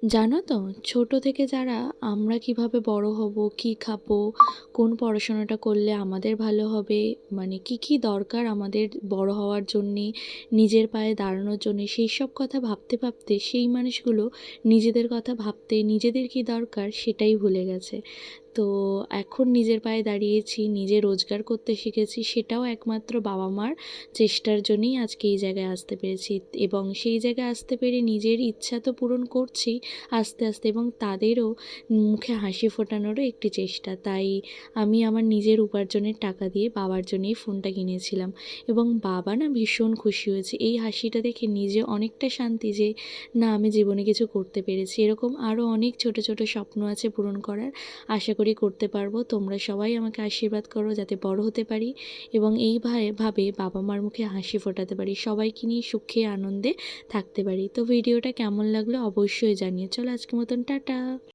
জানো তো, ছোট থেকে যারা আমরা কিভাবে বড় হব, কি খাবো, কোন পড়াশোনাটা করলে আমাদের ভালো হবে, মানে কি কি দরকার আমাদের বড় হওয়ার জন্যে, নিজের পায়ে দাঁড়ানোর জন্যে, সেই সব কথা ভাবতে ভাবতে সেই মানুষগুলো নিজেদের কথা ভাবতে, নিজেদের কি দরকার সেটাই ভুলে গেছে। তো এখন নিজের পায়ে দাঁড়িয়েছি, নিজে রোজগার করতে শিখেছি, সেটাও একমাত্র বাবা মার চেষ্টার জন্যই আজকে এই জায়গায় আসতে পেরেছি। এবং সেই জায়গায় আসতে পেরে নিজের ইচ্ছা তো পূরণ করছি আস্তে আস্তে, এবং তাদেরও মুখে হাসি ফোটানোরও একটি চেষ্টা। তাই আমি আমার নিজের উপার্জনের টাকা দিয়ে বাবার জন্য এই ফোনটা কিনেছিলাম, এবং বাবা না ভীষণ খুশি হয়েছে। এই হাসিটা দেখে নিজে অনেকটা শান্তি যে না, আমি জীবনে কিছু করতে পেরেছি। এরকম আরও অনেক ছোট ছোট স্বপ্ন আছে পূরণ করার, আশা করি করতে পারবো। তোমরা সবাই আমাকে আশীর্বাদ করো যাতে বড় হতে পারি এবং এইভাবে বাবা মার মুখে হাসি ফোটাতে পারি, সবাইকে নিয়ে সুখে আনন্দে থাকতে পারি। তো ভিডিওটা কেমন লাগলো অবশ্যই জানিও। চলো আজকের মতন টাটা।